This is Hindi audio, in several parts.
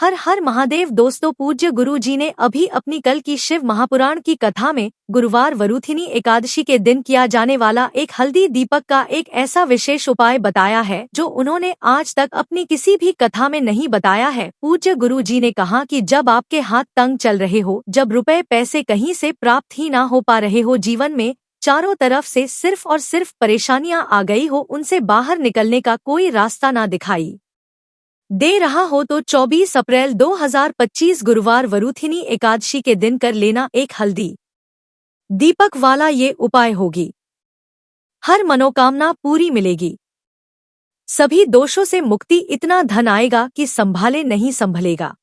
हर हर महादेव। दोस्तों, पूज्य गुरु जी ने अभी अपनी कल की शिव महापुराण की कथा में गुरुवार वरुथिनी एकादशी के दिन किया जाने वाला एक हल्दी दीपक का एक ऐसा विशेष उपाय बताया है जो उन्होंने आज तक अपनी किसी भी कथा में नहीं बताया है। पूज्य गुरु जी ने कहा कि जब आपके हाथ तंग चल रहे हो, जब रुपए पैसे कहीं से प्राप्त ही ना हो पा रहे हो, जीवन में चारों तरफ से सिर्फ और सिर्फ परेशानियां आ गई हो, उनसे बाहर निकलने का कोई रास्ता ना दिखाई दे रहा हो, तो 24 अप्रैल 2025 गुरुवार वरुथिनी एकादशी के दिन कर लेना एक हल्दी दीपक वाला ये उपाय होगी। हर मनोकामना पूरी मिलेगी, सभी दोषों से मुक्ति, इतना धन आएगा कि संभाले नहीं संभलेगा।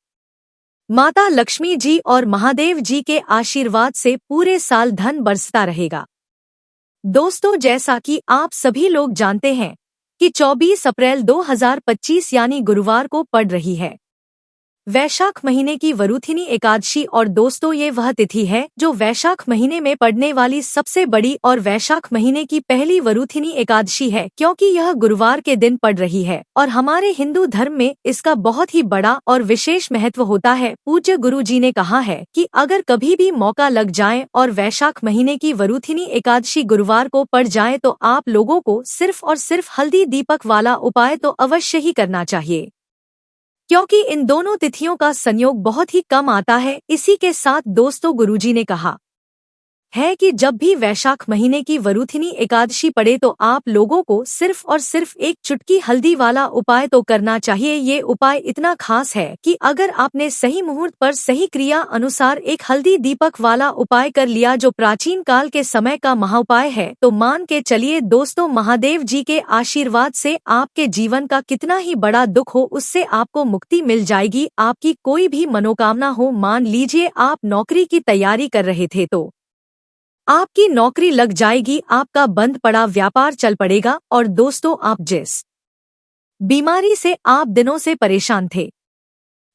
माता लक्ष्मी जी और महादेव जी के आशीर्वाद से पूरे साल धन बरसता रहेगा। दोस्तों, जैसा कि आप सभी लोग जानते हैं कि 24 अप्रैल 2025 यानी गुरुवार को पड़ रही है वैशाख महीने की वरुथिनी एकादशी। और दोस्तों, ये वह तिथि है जो वैशाख महीने में पड़ने वाली सबसे बड़ी और वैशाख महीने की पहली वरुथिनी एकादशी है, क्योंकि यह गुरुवार के दिन पड़ रही है और हमारे हिंदू धर्म में इसका बहुत ही बड़ा और विशेष महत्व होता है। पूज्य गुरु जी ने कहा है कि अगर कभी भी मौका लग जाए और वैशाख महीने की वरुथिनी एकादशी गुरुवार को पड़ जाए तो आप लोगों को सिर्फ और सिर्फ हल्दी दीपक वाला उपाय तो अवश्य ही करना चाहिए, क्योंकि इन दोनों तिथियों का संयोग बहुत ही कम आता है। इसी के साथ दोस्तों, गुरुजी ने कहा है कि जब भी वैशाख महीने की वरुथिनी एकादशी पड़े तो आप लोगों को सिर्फ और सिर्फ एक चुटकी हल्दी वाला उपाय तो करना चाहिए। ये उपाय इतना खास है कि अगर आपने सही मुहूर्त पर सही क्रिया अनुसार एक हल्दी दीपक वाला उपाय कर लिया, जो प्राचीन काल के समय का महाउपाय है, तो मान के चलिए दोस्तों, महादेव जी के आशीर्वाद से आपके जीवन का कितना ही बड़ा दुख हो उससे आपको मुक्ति मिल जाएगी। आपकी कोई भी मनोकामना हो, मान लीजिए आप नौकरी की तैयारी कर रहे थे तो आपकी नौकरी लग जाएगी, आपका बंद पड़ा व्यापार चल पड़ेगा। और दोस्तों, आप जिस बीमारी से आप दिनों से परेशान थे,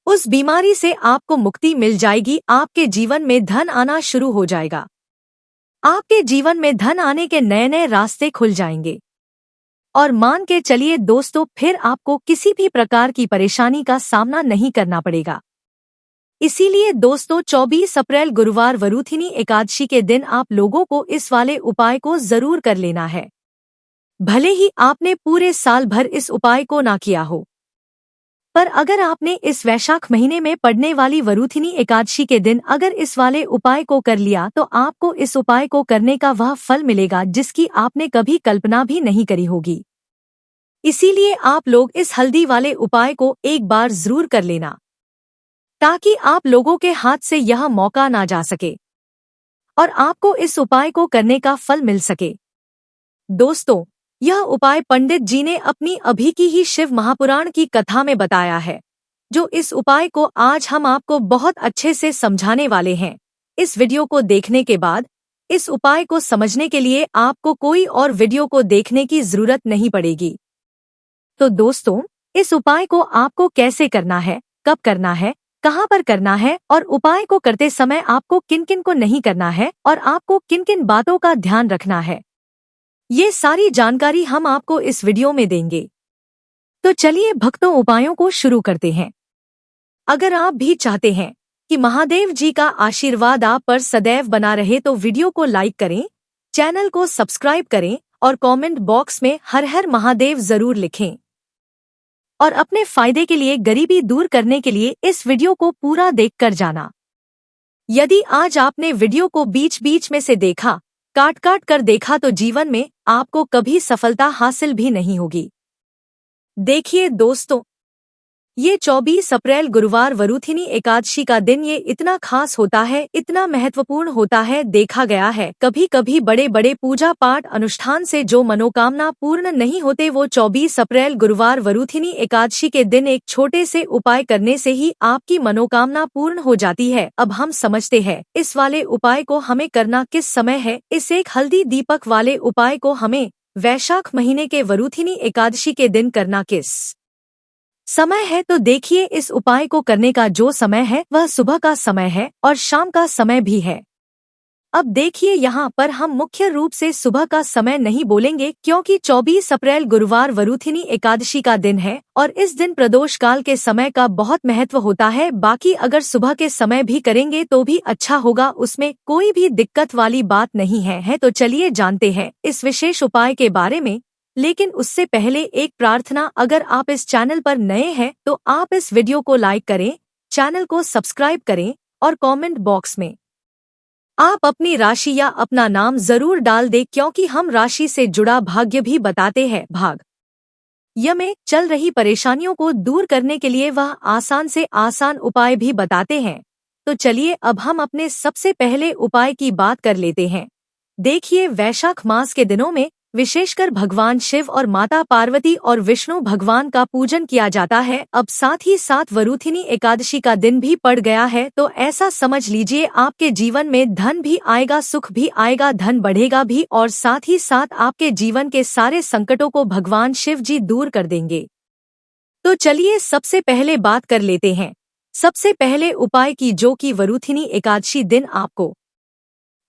उस बीमारी से आपको मुक्ति मिल जाएगी। आपके जीवन में धन आना शुरू हो जाएगा, आपके जीवन में धन आने के नए नए रास्ते खुल जाएंगे। और मान के चलिए दोस्तों, फिर आपको किसी भी प्रकार की परेशानी का सामना नहीं करना पड़ेगा। इसीलिए दोस्तों, 24 अप्रैल गुरुवार वरुथिनी एकादशी के दिन आप लोगों को इस वाले उपाय को जरूर कर लेना है, भले ही आपने पूरे साल भर इस उपाय को ना किया हो। पर अगर आपने इस वैशाख महीने में पड़ने वाली वरुथिनी एकादशी के दिन अगर इस वाले उपाय को कर लिया तो आपको इस उपाय को करने का वह फल मिलेगा जिसकी आपने कभी कल्पना भी नहीं करी होगी। इसीलिए आप लोग इस हल्दी वाले उपाय को एक बार जरूर कर लेना, ताकि आप लोगों के हाथ से यह मौका ना जा सके और आपको इस उपाय को करने का फल मिल सके। दोस्तों, यह उपाय पंडित जी ने अपनी अभी की ही शिव महापुराण की कथा में बताया है, जो इस उपाय को आज हम आपको बहुत अच्छे से समझाने वाले हैं। इस वीडियो को देखने के बाद इस उपाय को समझने के लिए आपको कोई और वीडियो को देखने की जरूरत नहीं पड़ेगी। तो दोस्तों, इस उपाय को आपको कैसे करना है, कब करना है, कहाँ पर करना है और उपाय को करते समय आपको किन किन को नहीं करना है और आपको किन किन बातों का ध्यान रखना है, ये सारी जानकारी हम आपको इस वीडियो में देंगे। तो चलिए भक्तों, उपायों को शुरू करते हैं। अगर आप भी चाहते हैं कि महादेव जी का आशीर्वाद आप पर सदैव बना रहे तो वीडियो को लाइक करें, चैनल को सब्सक्राइब करें और कमेंट बॉक्स में हर हर महादेव जरूर लिखें। और अपने फायदे के लिए, गरीबी दूर करने के लिए इस वीडियो को पूरा देखकर जाना। यदि आज आपने वीडियो को बीच बीच में से देखा, काट काट कर देखा, तो जीवन में आपको कभी सफलता हासिल भी नहीं होगी। देखिए दोस्तों, ये 24 अप्रैल गुरुवार वरुथिनी एकादशी का दिन ये इतना खास होता है, इतना महत्वपूर्ण होता है। देखा गया है कभी कभी बड़े बड़े पूजा पाठ अनुष्ठान से जो मनोकामना पूर्ण नहीं होते, वो 24 अप्रैल गुरुवार वरुथिनी एकादशी के दिन एक छोटे से उपाय करने से ही आपकी मनोकामना पूर्ण हो जाती है। अब हम समझते हैं इस वाले उपाय को हमें करना किस समय है। इस एक हल्दी दीपक वाले उपाय को हमें वैशाख महीने के वरुथिनी एकादशी के दिन करना किस समय है, तो देखिए इस उपाय को करने का जो समय है वह सुबह का समय है और शाम का समय भी है। अब देखिए यहाँ पर हम मुख्य रूप से सुबह का समय नहीं बोलेंगे क्योंकि 24 अप्रैल गुरुवार वरुथिनी एकादशी का दिन है और इस दिन प्रदोष काल के समय का बहुत महत्व होता है। बाकी अगर सुबह के समय भी करेंगे तो भी अच्छा होगा, उसमें कोई भी दिक्कत वाली बात नहीं है। तो चलिए जानते हैं इस विशेष उपाय के बारे में। लेकिन उससे पहले एक प्रार्थना, अगर आप इस चैनल पर नए हैं तो आप इस वीडियो को लाइक करें, चैनल को सब्सक्राइब करें और कमेंट बॉक्स में आप अपनी राशि या अपना नाम जरूर डाल दें क्योंकि हम राशि से जुड़ा भाग्य भी बताते हैं। भाग्य में चल रही परेशानियों को दूर करने के लिए वह आसान से आसान उपाय भी बताते हैं। तो चलिए अब हम अपने सबसे पहले उपाय की बात कर लेते हैं। देखिए, वैशाख मास के दिनों में विशेषकर भगवान शिव और माता पार्वती और विष्णु भगवान का पूजन किया जाता है। अब साथ ही साथ वरुथिनी एकादशी का दिन भी पड़ गया है, तो ऐसा समझ लीजिए आपके जीवन में धन भी आएगा, सुख भी आएगा, धन बढ़ेगा भी और साथ ही साथ आपके जीवन के सारे संकटों को भगवान शिव जी दूर कर देंगे। तो चलिए सबसे पहले बात कर लेते हैं सबसे पहले उपाय की, जो कि वरुथिनी एकादशी दिन आपको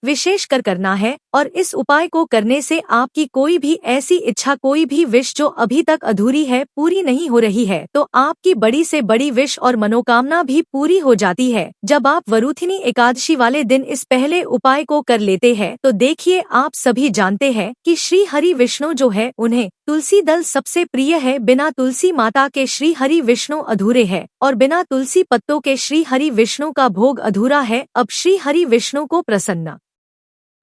विशेष कर करना है। और इस उपाय को करने से आपकी कोई भी ऐसी इच्छा, कोई भी विश जो अभी तक अधूरी है, पूरी नहीं हो रही है, तो आपकी बड़ी से बड़ी विश और मनोकामना भी पूरी हो जाती है जब आप वरुथिनी एकादशी वाले दिन इस पहले उपाय को कर लेते हैं। तो देखिए, आप सभी जानते हैं कि श्री हरि विष्णु जो है उन्हें तुलसी दल सबसे प्रिय है। बिना तुलसी माता के श्री हरि विष्णु अधूरे है और बिना तुलसी पत्तों के श्री हरि विष्णु का भोग अधूरा है। अब श्री हरि विष्णु को प्रसन्न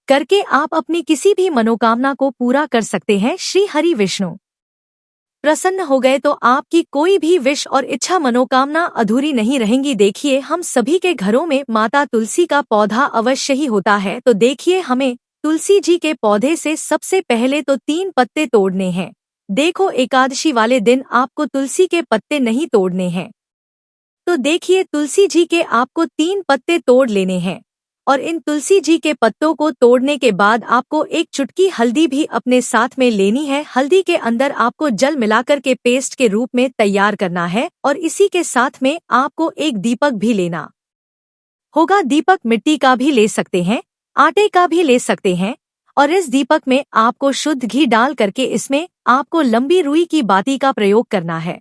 करके आप अपनी किसी भी मनोकामना को पूरा कर सकते हैं। श्री हरि विष्णु प्रसन्न हो गए तो आपकी कोई भी विश और इच्छा, मनोकामना अधूरी नहीं रहेंगी। देखिए, हम सभी के घरों में माता तुलसी का पौधा अवश्य ही होता है। तो देखिए, हमें तुलसी जी के पौधे से सबसे पहले तो 3 पत्ते तोड़ने हैं। देखो, एकादशी वाले दिन आपको तुलसी के पत्ते नहीं तोड़ने हैं। तो देखिए, तुलसी जी के आपको 3 पत्ते तोड़ लेने हैं और इन तुलसी जी के पत्तों को तोड़ने के बाद आपको एक चुटकी हल्दी भी अपने साथ में लेनी है। हल्दी के अंदर आपको जल मिलाकर के पेस्ट के रूप में तैयार करना है और इसी के साथ में आपको एक दीपक भी लेना होगा। दीपक मिट्टी का भी ले सकते हैं, आटे का भी ले सकते हैं और इस दीपक में आपको शुद्ध घी डाल करके इसमें आपको लंबी रुई की बाती का प्रयोग करना है।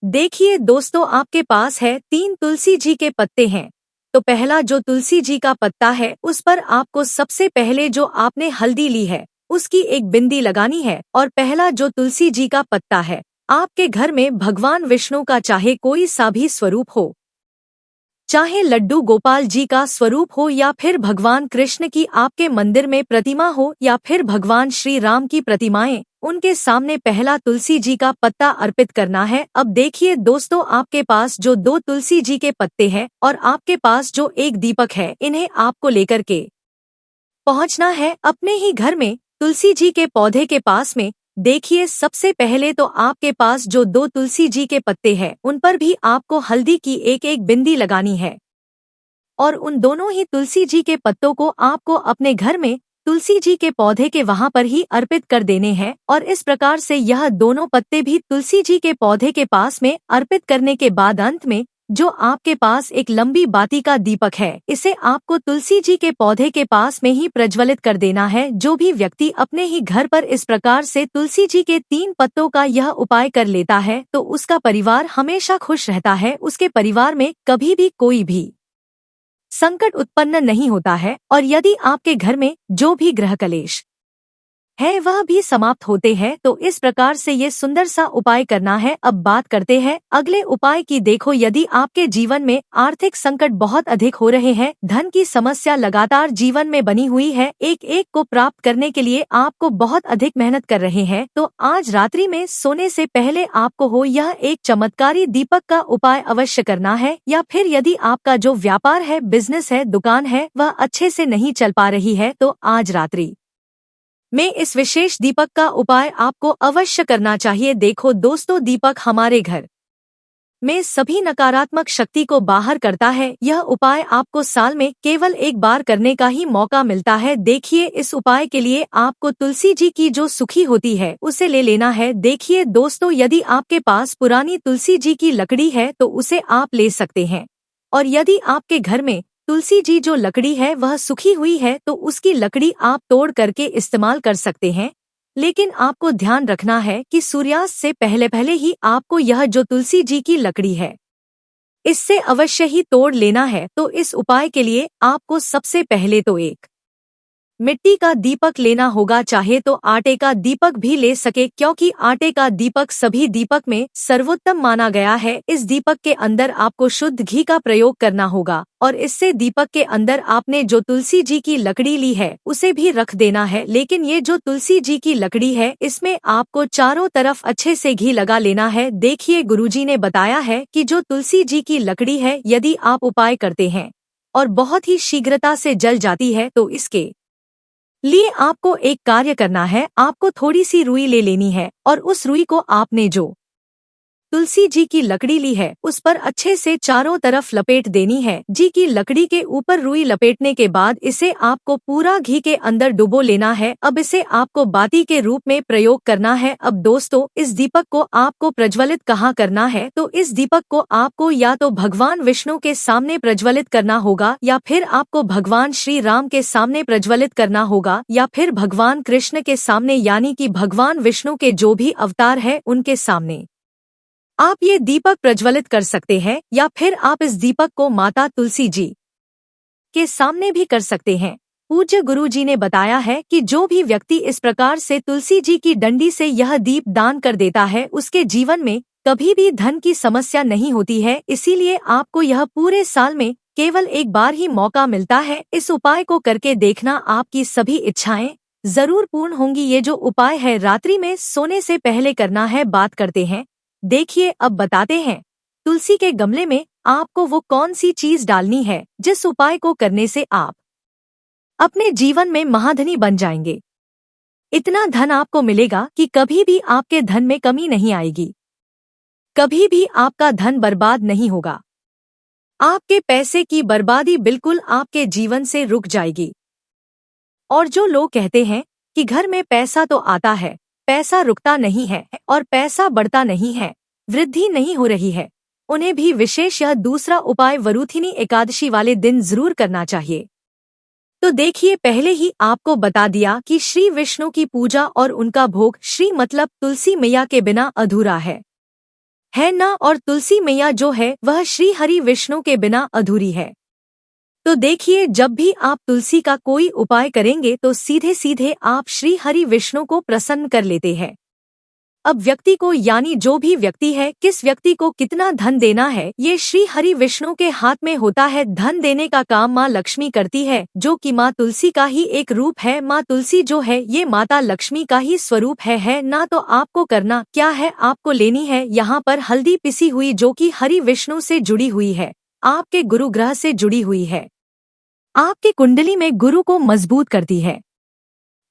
देखिए दोस्तों, आपके पास है 3 तुलसी जी के पत्ते हैं। तो पहला जो तुलसी जी का पत्ता है उस पर आपको सबसे पहले जो आपने हल्दी ली है उसकी एक बिंदी लगानी है। और पहला जो तुलसी जी का पत्ता है, आपके घर में भगवान विष्णु का चाहे कोई सा भी स्वरूप हो, चाहे लड्डू गोपाल जी का स्वरूप हो या फिर भगवान कृष्ण की आपके मंदिर में प्रतिमा हो या फिर भगवान श्री राम की प्रतिमाएं, उनके सामने पहला तुलसी जी का पत्ता अर्पित करना है। अब देखिए दोस्तों, आपके पास जो 2 तुलसी जी के पत्ते हैं और आपके पास जो एक दीपक है, इन्हें आपको लेकर के पहुंचना है अपने ही घर में तुलसी जी के पौधे के पास में। देखिए, सबसे पहले तो आपके पास जो 2 तुलसी जी के पत्ते हैं उन पर भी आपको हल्दी की एक एक बिंदी लगानी है और उन दोनों ही तुलसी जी के पत्तों को आपको अपने घर में तुलसी जी के पौधे के वहां पर ही अर्पित कर देने हैं। और इस प्रकार से यह दोनों पत्ते भी तुलसी जी के पौधे के पास में अर्पित करने के बाद अंत में जो आपके पास एक लंबी बाती का दीपक है, इसे आपको तुलसी जी के पौधे के पास में ही प्रज्वलित कर देना है। जो भी व्यक्ति अपने ही घर पर इस प्रकार से तुलसी जी के 3 पत्तों का यह उपाय कर लेता है तो उसका परिवार हमेशा खुश रहता है, उसके परिवार में कभी भी कोई भी संकट उत्पन्न नहीं होता है और यदि आपके घर में जो भी ग्रह कलेश है वह भी समाप्त होते हैं। तो इस प्रकार से ये सुंदर सा उपाय करना है। अब बात करते हैं अगले उपाय की। देखो, यदि आपके जीवन में आर्थिक संकट बहुत अधिक हो रहे हैं, धन की समस्या लगातार जीवन में बनी हुई है, एक एक को प्राप्त करने के लिए आपको बहुत अधिक मेहनत कर रहे हैं, तो आज रात्रि में सोने से पहले आपको हो यह एक चमत्कारी दीपक का उपाय अवश्य करना है। या फिर यदि आपका जो व्यापार है, बिजनेस है, दुकान है, वह अच्छे से नहीं चल पा रही है, तो आज रात्रि में इस विशेष दीपक का उपाय आपको अवश्य करना चाहिए। देखो दोस्तों, दीपक हमारे घर में सभी नकारात्मक शक्ति को बाहर करता है। यह उपाय आपको साल में केवल एक बार करने का ही मौका मिलता है। देखिए, इस उपाय के लिए आपको तुलसी जी की जो सुखी होती है उसे ले लेना है। देखिए दोस्तों, यदि आपके पास पुरानी तुलसी जी की लकड़ी है तो उसे आप ले सकते हैं और यदि आपके घर में तुलसी जी जो लकड़ी है वह सूखी हुई है तो उसकी लकड़ी आप तोड़ करके इस्तेमाल कर सकते हैं, लेकिन आपको ध्यान रखना है कि सूर्यास्त से पहले पहले ही आपको यह जो तुलसी जी की लकड़ी है इससे अवश्य ही तोड़ लेना है। तो इस उपाय के लिए आपको सबसे पहले तो एक मिट्टी का दीपक लेना होगा, चाहे तो आटे का दीपक भी ले सके क्योंकि आटे का दीपक सभी दीपक में सर्वोत्तम माना गया है। इस दीपक के अंदर आपको शुद्ध घी का प्रयोग करना होगा और इससे दीपक के अंदर आपने जो तुलसी जी की लकड़ी ली है उसे भी रख देना है। लेकिन ये जो तुलसी जी की लकड़ी है इसमें आपको चारों तरफ अच्छे से घी लगा लेना है। देखिए गुरुजी ने बताया है कि जो तुलसी जी की लकड़ी है यदि आप उपाय करते हैं और बहुत ही शीघ्रता से जल जाती है तो इसके लिए आपको एक कार्य करना है। आपको थोड़ी सी रुई ले लेनी है और उस रुई को आपने जो तुलसी जी की लकड़ी ली है उस पर अच्छे से चारों तरफ लपेट देनी है। जी की लकड़ी के ऊपर रुई लपेटने के बाद इसे आपको पूरा घी के अंदर डुबो लेना है। अब इसे आपको बाती के रूप में प्रयोग करना है। अब दोस्तों इस दीपक को आपको प्रज्वलित कहाँ करना है, तो इस दीपक को आपको या तो भगवान विष्णु के सामने प्रज्वलित करना होगा या फिर आपको भगवान श्री राम के सामने प्रज्वलित करना होगा या फिर भगवान कृष्ण के सामने यानी कि भगवान विष्णु के जो भी अवतार है उनके सामने आप ये दीपक प्रज्वलित कर सकते हैं या फिर आप इस दीपक को माता तुलसी जी के सामने भी कर सकते हैं। पूज्य गुरु जी ने बताया है कि जो भी व्यक्ति इस प्रकार से तुलसी जी की डंडी से यह दीप दान कर देता है उसके जीवन में कभी भी धन की समस्या नहीं होती है। इसीलिए आपको यह पूरे साल में केवल एक बार ही मौका मिलता है। इस उपाय को करके देखना, आपकी सभी इच्छाएं जरूर पूर्ण होंगी। ये जो उपाय है रात्रि में सोने से पहले करना है। बात करते हैं, देखिए अब बताते हैं तुलसी के गमले में आपको वो कौन सी चीज डालनी है जिस उपाय को करने से आप अपने जीवन में महाधनी बन जाएंगे। इतना धन आपको मिलेगा कि कभी भी आपके धन में कमी नहीं आएगी, कभी भी आपका धन बर्बाद नहीं होगा। आपके पैसे की बर्बादी बिल्कुल आपके जीवन से रुक जाएगी। और जो लोग कहते हैं कि घर में पैसा तो आता है, पैसा रुकता नहीं है और पैसा बढ़ता नहीं है, वृद्धि नहीं हो रही है, उन्हें भी विशेष यह दूसरा उपाय वरुथिनी एकादशी वाले दिन जरूर करना चाहिए। तो देखिए पहले ही आपको बता दिया कि श्री विष्णु की पूजा और उनका भोग श्री मतलब तुलसी मैया के बिना अधूरा है ना, और तुलसी मैया जो है वह श्री हरि विष्णु के बिना अधूरी है। तो देखिए जब भी आप तुलसी का कोई उपाय करेंगे तो सीधे सीधे आप श्री हरि विष्णु को प्रसन्न कर लेते हैं। अब व्यक्ति को यानी जो भी व्यक्ति है किस व्यक्ति को कितना धन देना है ये श्री हरि विष्णु के हाथ में होता है। धन देने का काम माँ लक्ष्मी करती है जो कि माँ तुलसी का ही एक रूप है। माँ तुलसी जो है ये माता लक्ष्मी का ही स्वरूप है ना। तो आपको करना क्या है, आपको लेनी है यहाँ पर हल्दी पिसी हुई जो कि हरि विष्णु से जुड़ी हुई है, आपके गुरु ग्रह से जुड़ी हुई है, आपकी कुंडली में गुरु को मजबूत करती है,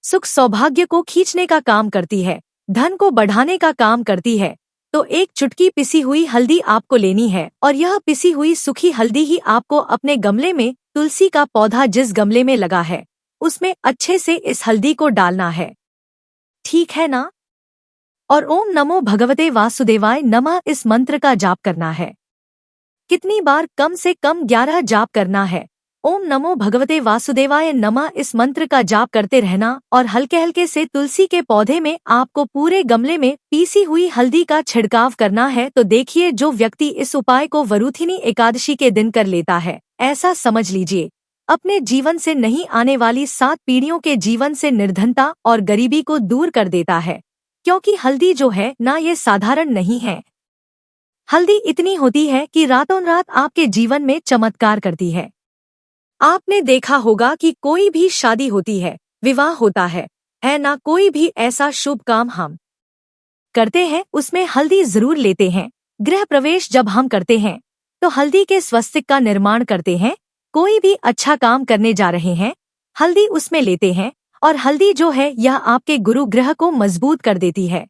सुख सौभाग्य को खींचने का काम करती है, धन को बढ़ाने का काम करती है। तो एक चुटकी पिसी हुई हल्दी आपको लेनी है और यह पिसी हुई सूखी हल्दी ही आपको अपने गमले में तुलसी का पौधा जिस गमले में लगा है उसमें अच्छे से इस हल्दी को डालना है, ठीक है ना। और ओम नमो भगवते वासुदेवाय नमः इस मंत्र का जाप करना है। कितनी बार, कम से कम 11 जाप करना है। ओम नमो भगवते वासुदेवाय नमः इस मंत्र का जाप करते रहना और हल्के हल्के से तुलसी के पौधे में आपको पूरे गमले में पीसी हुई हल्दी का छिड़काव करना है। तो देखिए जो व्यक्ति इस उपाय को वरुथिनी एकादशी के दिन कर लेता है, ऐसा समझ लीजिए अपने जीवन से नहीं आने वाली 7 पीढ़ियों के जीवन से निर्धनता और गरीबी को दूर कर देता है। क्योंकि हल्दी जो है ना ये साधारण नहीं है, हल्दी इतनी होती है कि रातों रात आपके जीवन में चमत्कार करती है। आपने देखा होगा कि कोई भी शादी होती है, विवाह होता है ना, कोई भी ऐसा शुभ काम हम करते हैं उसमें हल्दी जरूर लेते हैं। गृह प्रवेश जब हम करते हैं तो हल्दी के स्वस्तिक का निर्माण करते हैं। कोई भी अच्छा काम करने जा रहे हैं हल्दी उसमें लेते हैं और हल्दी जो है यह आपके गुरु ग्रह को मजबूत कर देती है।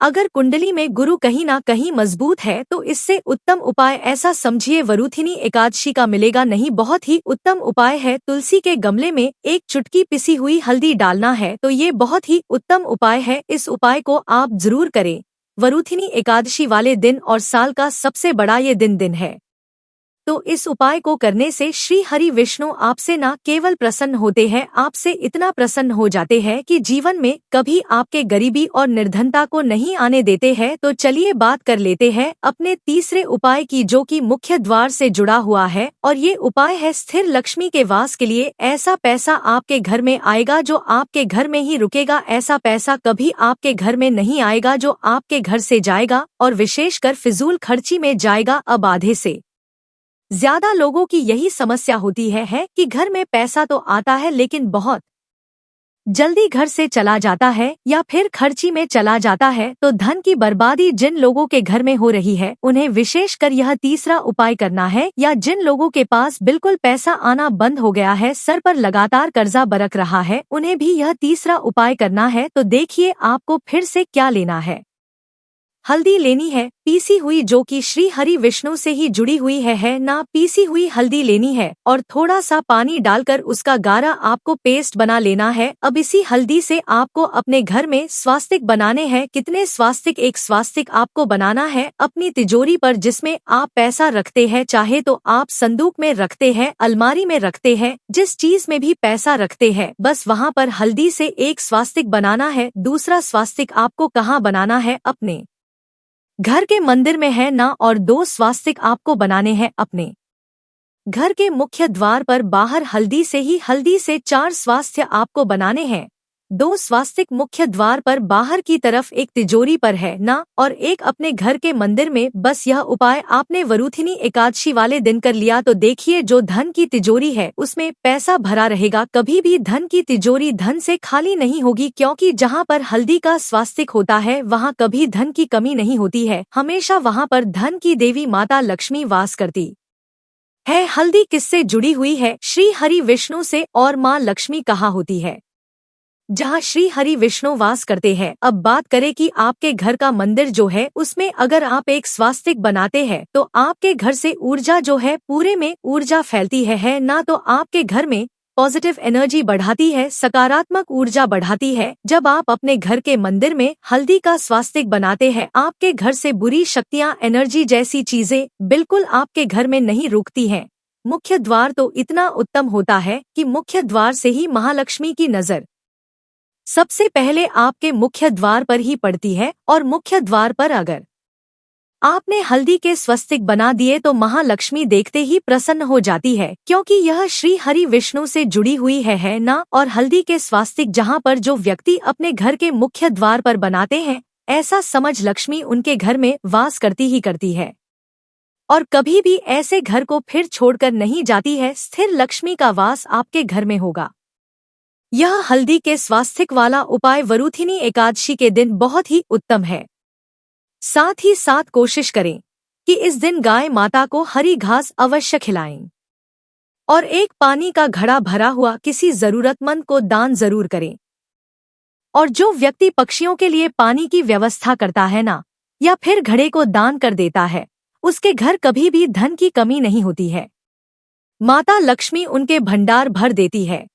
अगर कुंडली में गुरु कहीं ना कहीं मजबूत है तो इससे उत्तम उपाय ऐसा समझिए वरुथिनी एकादशी का मिलेगा नहीं। बहुत ही उत्तम उपाय है, तुलसी के गमले में एक चुटकी पिसी हुई हल्दी डालना है। तो ये बहुत ही उत्तम उपाय है, इस उपाय को आप जरूर करें वरुथिनी एकादशी वाले दिन और साल का सबसे बड़ा ये दिन है। तो इस उपाय को करने से श्री हरि विष्णु आपसे न केवल प्रसन्न होते हैं, आपसे इतना प्रसन्न हो जाते हैं कि जीवन में कभी आपके गरीबी और निर्धनता को नहीं आने देते हैं। तो चलिए बात कर लेते हैं अपने तीसरे उपाय की, जो कि मुख्य द्वार से जुड़ा हुआ है। और ये उपाय है स्थिर लक्ष्मी के वास के लिए। ऐसा पैसा आपके घर में आएगा जो आपके घर में ही रुकेगा। ऐसा पैसा कभी आपके घर में नहीं आएगा जो आपके घर से जाएगा और विशेषकर फिजूल खर्ची में जाएगा। अब आधे से ज्यादा लोगों की यही समस्या होती है कि घर में पैसा तो आता है लेकिन बहुत जल्दी घर से चला जाता है या फिर खर्ची में चला जाता है। तो धन की बर्बादी जिन लोगों के घर में हो रही है उन्हें विशेषकर यह तीसरा उपाय करना है। या जिन लोगों के पास बिल्कुल पैसा आना बंद हो गया है, सर पर लगातार कर्जा बरक रहा है, उन्हें भी यह तीसरा उपाय करना है। तो देखिए आपको फिर से क्या लेना है। हल्दी लेनी है पीसी हुई, जो कि श्री हरि विष्णु से ही जुड़ी हुई है ना। पीसी हुई हल्दी लेनी है और थोड़ा सा पानी डालकर उसका गाढ़ा आपको पेस्ट बना लेना है। अब इसी हल्दी से आपको अपने घर में स्वास्तिक बनाने हैं। कितने स्वास्तिक? एक स्वास्तिक आपको बनाना है अपनी तिजोरी पर, जिसमें आप पैसा रखते हैं। चाहे तो आप संदूक में रखते हैं, अलमारी में रखते हैं, जिस चीज में भी पैसा रखते हैं, बस वहाँ पर हल्दी से एक स्वास्तिक बनाना है। दूसरा स्वास्तिक आपको कहाँ बनाना है? अपने घर के मंदिर में है ना। और 2 स्वास्तिक आपको बनाने हैं अपने घर के मुख्य द्वार पर बाहर। हल्दी से 4 स्वास्थ्य आपको बनाने हैं। 2 स्वास्तिक मुख्य द्वार पर बाहर की तरफ, एक तिजोरी पर है ना, और एक अपने घर के मंदिर में। बस यह उपाय आपने वरुथिनी एकादशी वाले दिन कर लिया तो देखिए जो धन की तिजोरी है उसमें पैसा भरा रहेगा। कभी भी धन की तिजोरी धन से खाली नहीं होगी, क्योंकि जहाँ पर हल्दी का स्वास्तिक होता है वहाँ कभी धन की कमी नहीं होती है। हमेशा वहाँ पर धन की देवी माता लक्ष्मी वास करती है। हल्दी किससे जुड़ी हुई है? श्री हरि विष्णु से और माँ लक्ष्मी कहाँ होती है? जहाँ श्री हरि विष्णु वास करते हैं। अब बात करें कि आपके घर का मंदिर जो है उसमें अगर आप एक स्वास्तिक बनाते हैं तो आपके घर से ऊर्जा जो है पूरे में ऊर्जा फैलती है ना। तो आपके घर में पॉजिटिव एनर्जी बढ़ाती है, सकारात्मक ऊर्जा बढ़ाती है। जब आप अपने घर के मंदिर में हल्दी का स्वास्तिक बनाते हैं, आपके घर से बुरी शक्तियाँ, एनर्जी जैसी चीजें बिल्कुल आपके घर में नहीं रुकती हैं। मुख्य द्वार तो इतना उत्तम होता है कि मुख्य द्वार से ही महालक्ष्मी की नजर सबसे पहले आपके मुख्य द्वार पर ही पड़ती है। और मुख्य द्वार पर अगर आपने हल्दी के स्वस्तिक बना दिए तो महालक्ष्मी देखते ही प्रसन्न हो जाती है, क्योंकि यह श्री हरि विष्णु से जुड़ी हुई है ना। और हल्दी के स्वास्तिक जहाँ पर जो व्यक्ति अपने घर के मुख्य द्वार पर बनाते हैं, ऐसा समझ लक्ष्मी उनके घर में वास करती ही करती है और कभी भी ऐसे घर को फिर छोड़कर नहीं जाती है। स्थिर लक्ष्मी का वास आपके घर में होगा। यह हल्दी के स्वास्तिक वाला उपाय वरुथिनी एकादशी के दिन बहुत ही उत्तम है। साथ ही साथ कोशिश करें कि इस दिन गाय माता को हरी घास अवश्य खिलाएं और एक पानी का घड़ा भरा हुआ किसी जरूरतमंद को दान जरूर करें। और जो व्यक्ति पक्षियों के लिए पानी की व्यवस्था करता है ना, या फिर घड़े को दान कर देता है, उसके घर कभी भी धन की कमी नहीं होती है। माता लक्ष्मी उनके भंडार भर देती है।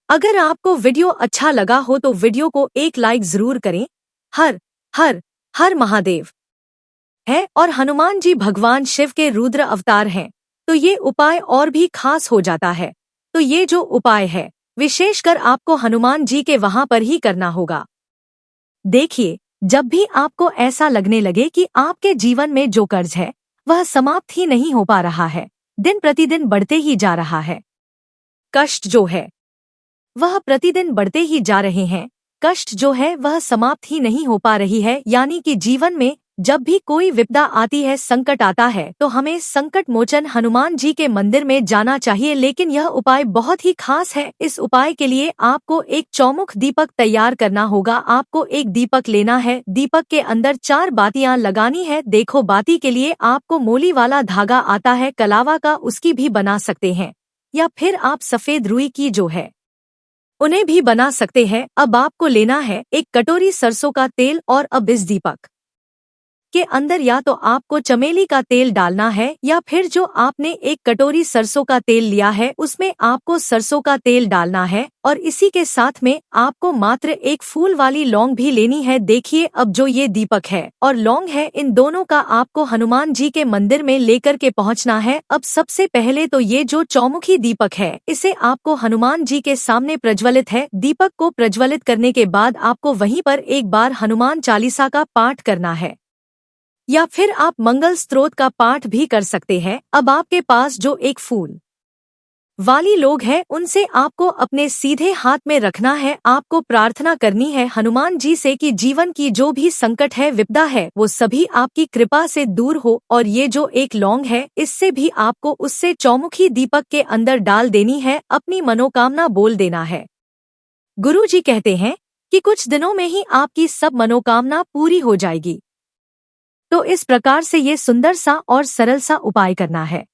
अगर आपको वीडियो अच्छा लगा हो तो वीडियो को एक लाइक जरूर करें। हर हर हर महादेव है और हनुमान जी भगवान शिव के रुद्र अवतार हैं, तो ये उपाय और भी खास हो जाता है। तो ये जो उपाय है विशेषकर आपको हनुमान जी के वहां पर ही करना होगा। देखिए, जब भी आपको ऐसा लगने लगे कि आपके जीवन में जो कर्ज है वह समाप्त ही नहीं हो पा रहा है, दिन प्रतिदिन बढ़ते ही जा रहा है, कष्ट जो है वह प्रतिदिन बढ़ते ही जा रहे हैं, कष्ट जो है वह समाप्त ही नहीं हो पा रही है, यानी कि जीवन में जब भी कोई विपदा आती है, संकट आता है, तो हमें संकट मोचन हनुमान जी के मंदिर में जाना चाहिए। लेकिन यह उपाय बहुत ही खास है। इस उपाय के लिए आपको एक चौमुख दीपक तैयार करना होगा। आपको एक दीपक लेना है, दीपक के अंदर 4 बातियां लगानी है। देखो, बाती के लिए आपको मोली वाला धागा आता है, कलावा का, उसकी भी बना सकते हैं, या फिर आप सफेद रुई की जो है उन्हें भी बना सकते हैं। अब आपको लेना है एक कटोरी सरसों का तेल और अब इस दीपक के अंदर या तो आपको चमेली का तेल डालना है या फिर जो आपने एक कटोरी सरसों का तेल लिया है उसमें आपको सरसों का तेल डालना है और इसी के साथ में आपको मात्र एक फूल वाली लौंग भी लेनी है। देखिए अब जो ये दीपक है और लौंग है, इन दोनों का आपको हनुमान जी के मंदिर में लेकर के पहुंचना है। अब सबसे पहले तो ये जो चौमुखी दीपक है इसे आपको हनुमान जी के सामने प्रज्वलित है। दीपक को प्रज्वलित करने के बाद आपको वहीं पर एक बार हनुमान चालीसा का पाठ करना है या फिर आप मंगल स्तोत्र का पाठ भी कर सकते हैं। अब आपके पास जो एक फूल वाली लोग हैं उनसे आपको अपने सीधे हाथ में रखना है। आपको प्रार्थना करनी है हनुमान जी से कि जीवन की जो भी संकट है, विपदा है, वो सभी आपकी कृपा से दूर हो। और ये जो एक लौंग है इससे भी आपको उससे चौमुखी दीपक के अंदर डाल देनी है, अपनी मनोकामना बोल देना है। गुरुजी कहते हैं कि कुछ दिनों में ही आपकी सब मनोकामना पूरी हो जाएगी। तो इस प्रकार से ये सुंदर सा और सरल सा उपाय करना है।